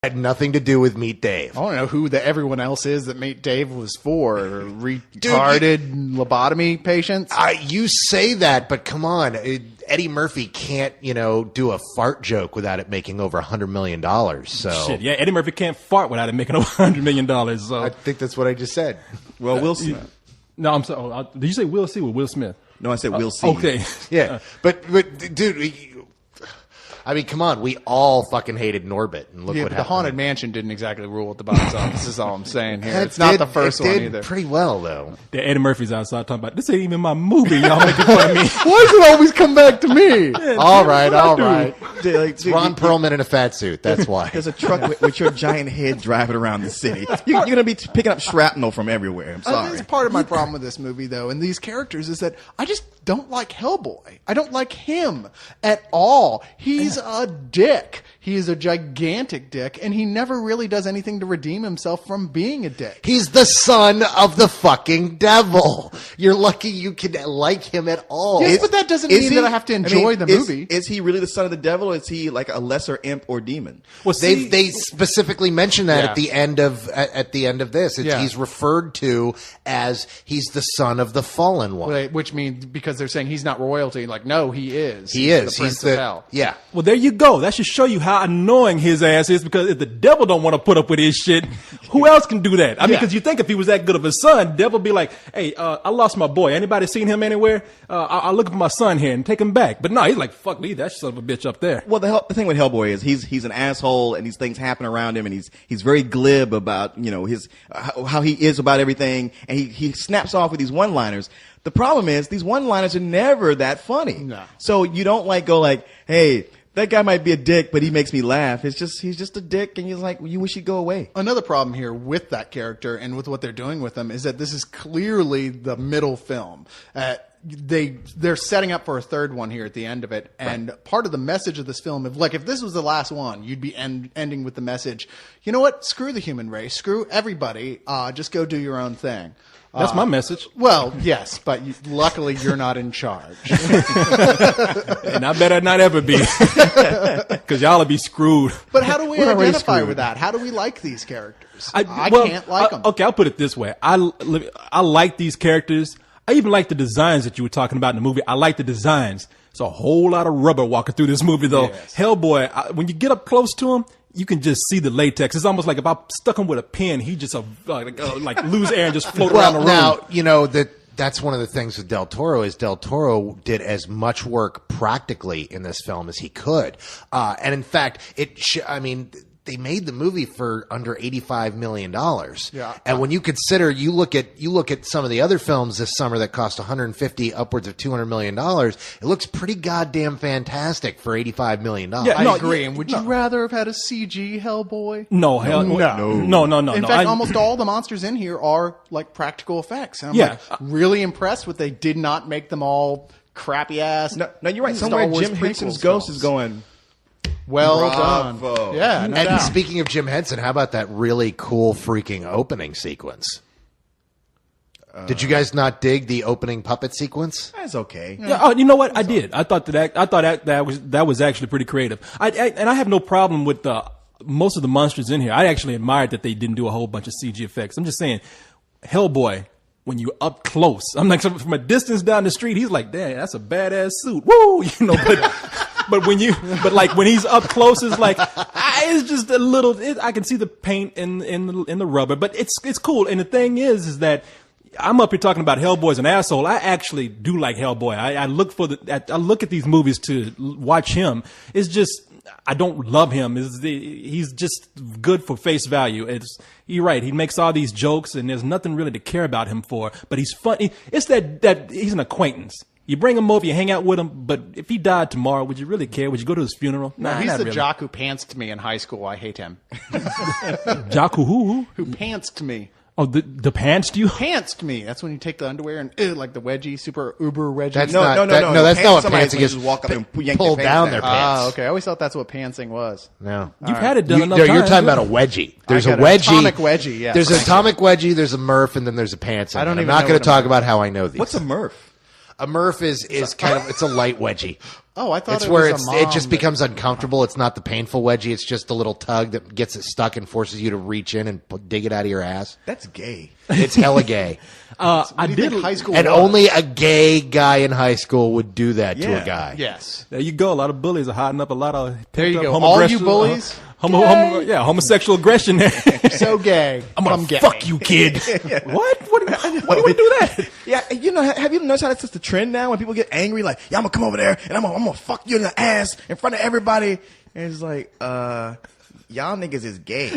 Had nothing to do with Meet Dave. I want to know who everyone else is that Meet Dave was for. Retarded lobotomy patients? You say that, but come on. Eddie Murphy can't, do a fart joke without it making over $100 million. So Shit, yeah, Eddie Murphy can't fart without it making over $100 million. So I think that's what I just said. Well, we'll see. No, I'm sorry. Did you say Will C or Will Smith? No, I said we'll see. Okay. Yeah, but dude, I mean, come on. We all fucking hated Norbit, and look what happened. The Haunted Mansion didn't exactly rule at the box office. Is all I'm saying here. It's not the first one either. Pretty well though. The Eddie Murphy's outside talking about this ain't even my movie. Y'all making fun of me. Why does it always come back to me? Yeah, all right. It's Ron Perlman in a fat suit. That's why. There's a truck with your giant head driving around the city. You're going to be picking up shrapnel from everywhere. I'm sorry. That's part of my problem with this movie, though, and these characters is that I just don't like Hellboy. I don't like him at all. He's a dick. He is a gigantic dick, and he never really does anything to redeem himself from being a dick. He's the son of the fucking devil. You're lucky you can like him at all. Yes, but that doesn't mean that I have to enjoy the movie. Is he really the son of the devil, or is he like a lesser imp or demon? Well, they specifically mention that at the end of this. Yeah. He's referred to as he's the son of the fallen one. Which means because they're saying he's not royalty. Like, no, he is. He is. The Prince of Hell. Yeah. Well, there you go. That should show you how annoying his ass is, because if the devil don't want to put up with his shit, who else can do that? I mean, because you think if he was that good of a son, devil be like, hey, I lost my boy. Anybody seen him anywhere? I'll look for my son here and take him back. But no, he's like, fuck, leave that son of a bitch up there. Well, the thing with Hellboy is he's an asshole, and these things happen around him, and he's very glib about his how he is about everything, and he snaps off with these one-liners. The problem is these one-liners are never that funny. No. So you don't go like, hey, that guy might be a dick, but he makes me laugh. He's just a dick, and you're like, you wish he'd go away. Another problem here with that character and with what they're doing with him is that this is clearly the middle film. They're setting up for a third one here at the end of it, and part of the message of this film, if this was the last one, you'd be ending with the message, you know what? Screw the human race. Screw everybody. Just go do your own thing. That's my message. Well, yes, but luckily you're not in charge. And I better not ever be, because y'all will be screwed. But how do we identify with that? How do we like these characters? I can't like them. Okay, I'll put it this way. I like these characters. I even like the designs that you were talking about in the movie. I like the designs. It's a whole lot of rubber walking through this movie, though. Yes. Hellboy, when you get up close to him, you can just see the latex. It's almost like if I stuck him with a pen, he just like lose air and just float around the room. Now, that's one of the things with Del Toro is Del Toro did as much work practically in this film as he could. And in fact, they made the movie for under $85 million. Yeah. And when you consider, you look at some of the other films this summer that cost 150, upwards of $200 million, it looks pretty goddamn fantastic for $85 million. Yeah, I agree. And would you rather have had a CG Hellboy? No. No. In fact, almost all the monsters in here are like practical effects. And I'm really impressed with they did not make them all crappy ass. No, you're right. Somewhere Jim Henson's ghost is going, well done. Yeah. And speaking of Jim Henson, how about that really cool freaking opening sequence? Did you guys not dig the opening puppet sequence? That's okay. Yeah. Oh, you know what? I did. I thought that was actually pretty creative. And I have no problem with most of the monsters in here. I actually admired that they didn't do a whole bunch of CG effects. I'm just saying, Hellboy, when you're up close, I'm like, from a distance down the street, he's like, damn, that's a badass suit. Woo! But when he's up close, it's like, it's just a little, I can see the paint in the rubber, but it's cool. And the thing is that I'm up here talking about Hellboy as an asshole. I actually do like Hellboy. I look at these movies to watch him. It's just, I don't love him. He's just good for face value. You're right. He makes all these jokes, and there's nothing really to care about him for. But he's funny. It's that he's an acquaintance. You bring him over, you hang out with him. But if he died tomorrow, would you really care? Would you go to his funeral? No, he's the jock who pantsed me in high school. I hate him. Jock who? Who pantsed me. Oh, the pantsed you? Pantsed me. That's when you take the underwear and like the wedgie, super uber wedgie. That's not what pantsing is. Walk up and yank pull down their pants. Ah, okay. I always thought that's what pantsing was. No, you've had it done enough times. You're talking about a wedgie. There's a wedgie, atomic wedgie. Yeah. There's an atomic wedgie. There's a Murph, and then there's a pantsing. I'm not going to talk about how I know these. What's a Murph? A Murph is kind of, it's a light wedgie. Oh, I thought It's it where was a it mom just that- becomes uncomfortable. It's not the painful wedgie. It's just a little tug that gets it stuck and forces you to reach in and dig it out of your ass. That's gay. It's hella gay. What do you think high school And was? only a gay guy in high school would do that to Yeah. a guy. Yes. There you go. A lot of bullies are hiding up a lot of. There you pent-up go. All you homoaggression- bullies? homosexual aggression there. So gay. I'm gonna Come get fuck me. you, kid. What? What do you want to do that? Yeah, you know, have you noticed how that's just the trend now when people get angry? Like, yeah, I'm gonna come over there and I'm gonna fuck you in the ass in front of everybody. And it's like, y'all niggas is gay.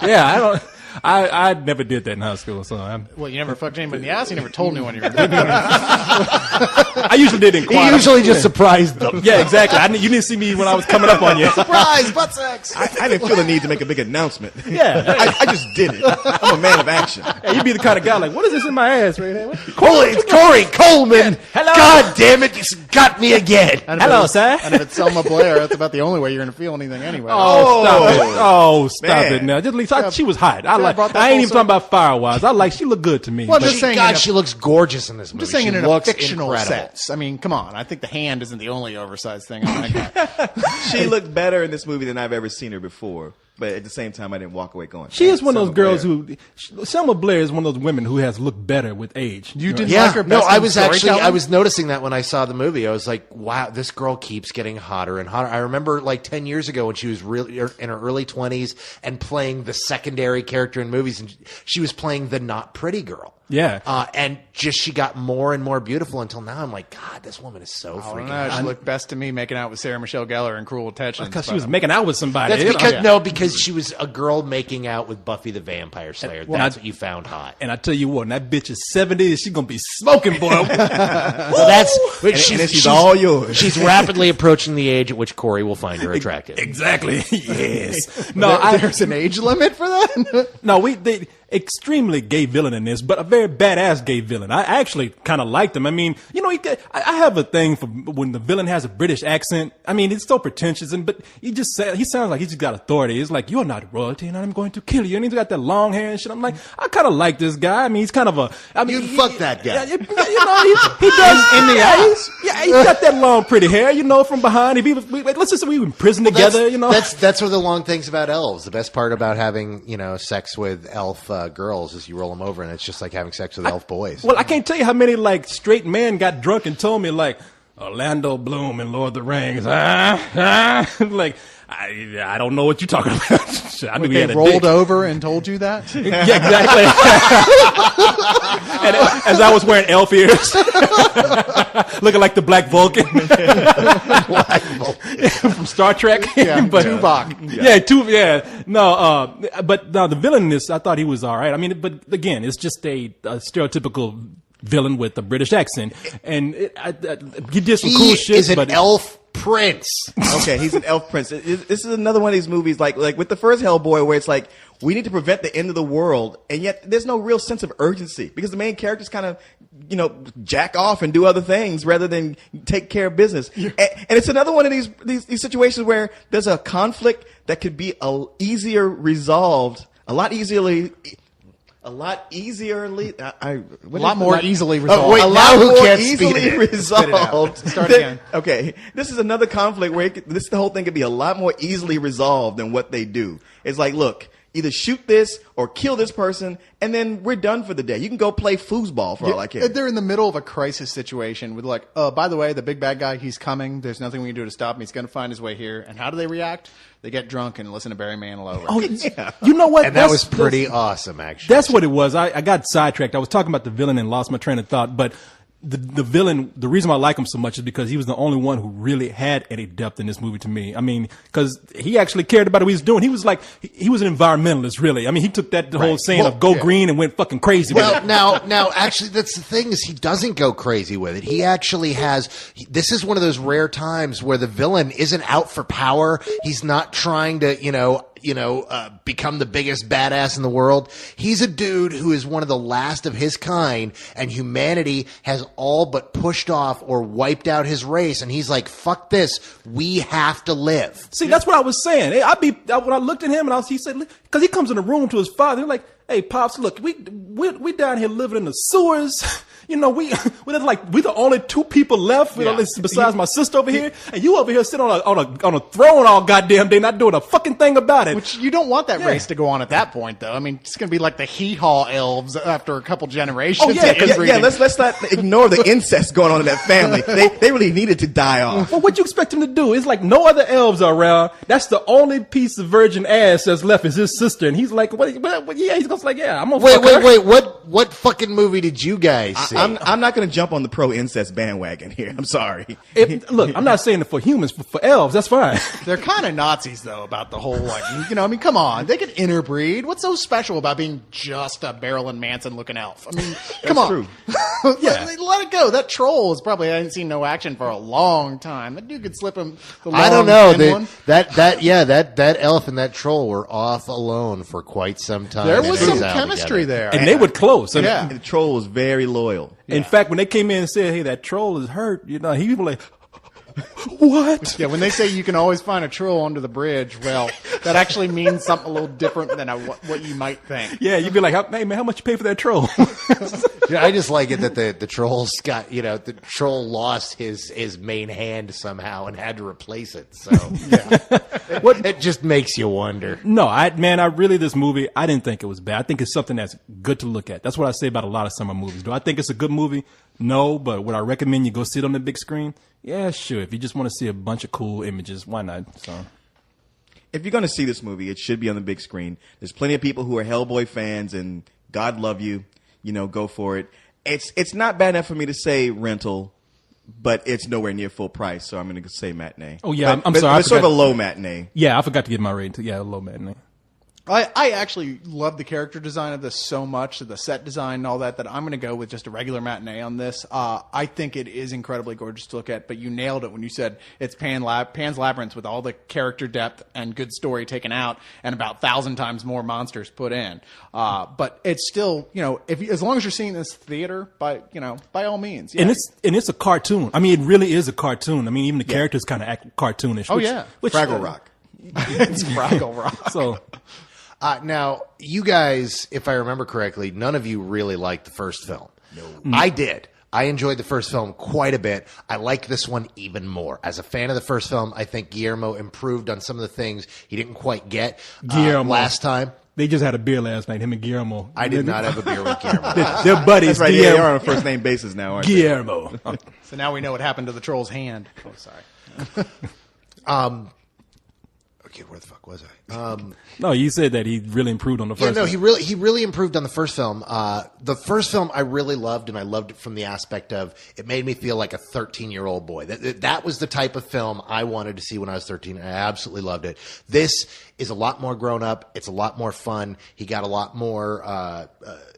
Yeah, I don't. I never did that in high school, so Well, you never fucked anybody in the ass. You never told anyone you were. I usually did in He quiet. usually just surprised them. Yeah, exactly. You didn't see me when I was coming up on you. Surprise, butt sex. I didn't feel the need to make a big announcement. Yeah. I just did it. I'm a man of action. Hey, you'd be the kind of guy like, what is this in my ass right here? Corey, it's Corey Coleman. Hello. God damn it, you got me again. And if Hello, it's- sir. And if it's Selma Blair, that's about the only way you're going to feel anything anyway. Oh, stop it. Oh, stop Man. it now. Just leave. She was hot. brought that I ain't even full talking about Firewise. I like, she looked good to me. Well, but- just saying God, in a- she looks gorgeous in this movie. Just saying she it in a looks fictional incredible. sense. I mean, come on. I think the hand isn't the only oversized thing on that guy. She looked better in this movie than I've ever seen her before. But at the same time, I didn't walk away going. She is one of those Selma girls Blair. Selma Blair is one of those women who has looked better with age. You didn't Yeah, like her no, best I in was actually, storytelling? I was noticing that when I saw the movie. I was like, wow, this girl keeps getting hotter and hotter. I remember like 10 years ago when she was really in her early 20s and playing the secondary character in movies, and she was playing the not pretty girl. Yeah. And just she got more and more beautiful until now. I'm like, God, this woman is so I don't freaking know. She hot. looked best to me making out with Sarah Michelle Gellar in Cruel Intentions. Because she was making out with somebody. That's you know? because because she was a girl making out with Buffy the Vampire Slayer. That's what you found hot. And I tell you what, when that bitch is 70, she's going to be smoking, boy. Well, that's And then she's all yours. She's rapidly approaching the age at which Corey will find her attractive. Exactly. Yes. No, There's an age limit for that? No, they extremely gay villain in this, but a very badass gay villain. I actually kind of liked him. I mean, you know, I have a thing for when the villain has a British accent. I mean, it's so pretentious, but he sounds like he's just got authority. It's like, you're not royalty, and I'm going to kill you. And he's got that long hair and shit. I'm like, I kind of like this guy. I mean, he's kind of a. I mean, You'd fuck that guy. Yeah, you know, he does in the eyes. Yeah, he's got that long, pretty hair. You know, from behind. Let's just say we were in prison together. You know, that's one of the long things about elves. The best part about having sex with elf girls is you roll them over, and it's just like having sex with elf boys. Well, I can't tell you how many like straight men got drunk and told me like Orlando Bloom in Lord of the Rings. Like I don't know what you're talking about. I knew he They had a rolled dick. over and told you that? Yeah, exactly. And as I was wearing elf ears, looking like the Black Vulcan from Star Trek. Yeah, But- Tuvok. Yeah. No, but no, the villain in this, I thought he was all right. I mean, but again, it's just a stereotypical villain with a British accent, and he did some cool he shit. is an but elf prince. Okay, he's an elf prince. This is another one of these movies, like with the first Hellboy, where it's like we need to prevent the end of the world, and yet there's no real sense of urgency because the main characters kind of, jack off and do other things rather than take care of business. And it's another one of these situations where there's a conflict that could be a lot easily resolved. A lot more easily resolved. wait, A now lot who more can't speed easily it? resolved. Start again. Okay, this is another conflict where the whole thing could be a lot more easily resolved than what they do. It's like, look, either shoot this or kill this person, and then we're done for the day. You can go play foosball for all I care. They're in the middle of a crisis situation with like, oh, by the way, the big bad guy, he's coming. There's nothing we can do to stop him. He's going to find his way here. And how do they react? They get drunk and listen to Barry Manilow. over. oh, you know what? And that was pretty awesome, actually. That's what it was. I got sidetracked. I was talking about the villain and lost my train of thought. But the villain, the reason why I like him so much is because he was the only one who really had any depth in this movie to me. I mean, because he actually cared about what he was doing. He was like, he was an environmentalist, really. I mean, he took that whole saying of go green and went fucking crazy with Well, it. now, actually, that's the thing is he doesn't go crazy with it. He actually this is one of those rare times where the villain isn't out for power. He's not trying to, become the biggest badass in the world. He's a dude who is one of the last of his kind, and humanity has all but pushed off or wiped out his race. And he's like, fuck this. We have to live. See, that's what I was saying. When I looked at him and he said, because he comes in the room to his father, like, Hey, Pops, look, we down here living in the sewers. You know, we're the only two people left, besides my sister over here, and you over here sitting on a throne all goddamn day, not doing a fucking thing about it. Which you don't want that race to go on at that point, though. I mean, it's going to be like the hee-haw elves after a couple generations. Let's not ignore the incest going on in that family. They really needed to die off. Well, what you expect him to do? It's like no other elves are around. That's the only piece of virgin ass that's left is his sister, and he's like, what yeah, he's just like, yeah, I'm gonna wait. What fucking movie did you guys see? I'm not going to jump on the pro incest bandwagon here. I'm sorry. Look, I'm not saying it for humans, but for elves, that's fine. They're kind of Nazis, though, about the whole, I mean, come on. They can interbreed. What's so special about being just a Marilyn Manson-looking elf? I mean, come on. True. Let it go. That troll is probably, I haven't seen no action for a long time. That dude could slip him the long I don't know. one. That elf and that troll were off alone for quite some time. There was some chemistry there. And they were close. Yeah. The troll was very loyal. In fact, when they came in and said, hey, that troll is hurt, he was like, what? Yeah, when they say you can always find a troll under the bridge, well, that actually means something a little different than what you might think. Yeah, you'd be like, hey, man, how much you pay for that troll? Yeah, I just like it that the trolls got, the troll lost his main hand somehow and had to replace it. So it just makes you wonder. No, this movie, I didn't think it was bad. I think it's something that's good to look at. That's what I say about a lot of summer movies. Do I think it's a good movie? No, but would I recommend you go see it on the big screen? Yeah, sure. If you just want to see a bunch of cool images, why not? So, if you're going to see this movie, it should be on the big screen. There's plenty of people who are Hellboy fans, and God love you. Go for it. It's not bad enough for me to say rental, but it's nowhere near full price, so I'm going to say matinee. Oh, yeah, I'm sorry. It's sort of a low matinee. Yeah, I forgot to give my rating. Yeah, a low matinee. I actually love the character design of this so much, the set design and all that I'm going to go with just a regular matinee on this. I think it is incredibly gorgeous to look at, but you nailed it when you said it's Pan's Labyrinth with all the character depth and good story taken out and about 1,000 times more monsters put in. But it's still, as long as you're seeing this theater, by all means. Yeah. And it's a cartoon. I mean, it really is a cartoon. I mean, even the characters kind of act cartoonish. Fraggle Rock. It's Fraggle Rock. So. Now, you guys, if I remember correctly, none of you really liked the first film. No. I did. I enjoyed the first film quite a bit. I like this one even more. As a fan of the first film, I think Guillermo improved on some of the things he didn't quite get last time. They just had a beer last night, him and Guillermo. I did not have a beer with Guillermo. They're buddies. That's right. They are on a first name basis now, aren't Guillermo. So now we know what happened to the troll's hand. Oh, sorry. Okay, where the fuck was I? No, you said that he really improved on the first. Yeah, no, film. he really improved on the first film. The first film I really loved, and I loved it from the aspect of it made me feel like a 13-year-old boy. That was the type of film I wanted to see when I was 13. I absolutely loved it. This is a lot more grown up. It's a lot more fun. He got a lot more.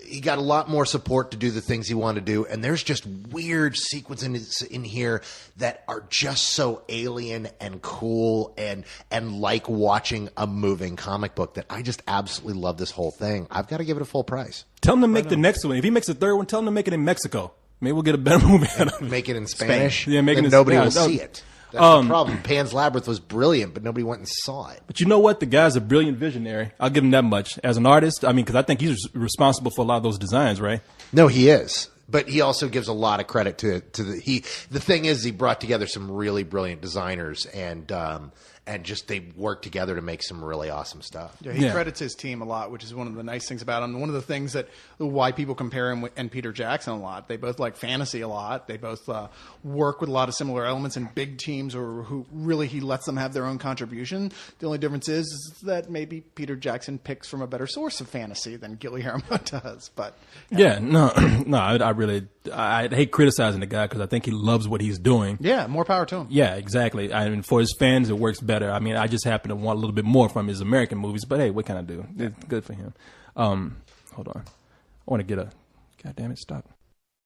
He got a lot more support to do the things he wanted to do, and there's just weird sequences in here that are just so alien and cool and like watching a moving comic book that I just absolutely love this whole thing. I've got to give it a full price. Tell him to make the next one. If he makes a third one, tell him to make it in Mexico. Maybe we'll get a better movie out of it. Make it in Spanish. Yeah, make it in nobody Spanish. will see it. That's the problem. Pan's Labyrinth was brilliant, but nobody went and saw it. But you know what? The guy's a brilliant visionary. I'll give him that much. As an artist, I mean, because I think he's responsible for a lot of those designs, right? No, he is. But he also gives a lot of credit to the thing is he brought together some really brilliant designers and just they worked together to make some really awesome stuff. Yeah, he credits his team a lot, which is one of the nice things about him. One of the things why people compare him and Peter Jackson a lot. They both like fantasy a lot. They both work with a lot of similar elements in big teams, or who really he lets them have their own contribution. The only difference is that maybe Peter Jackson picks from a better source of fantasy than Guillermo does. But I hate criticizing the guy because I think he loves what he's doing. Yeah, more power to him. Yeah, exactly. I mean, for his fans, it works better. I mean, I just happen to want a little bit more from his American movies, but hey, what can I do? It's good for him. Hold on. I want to get a... God damn it, stop.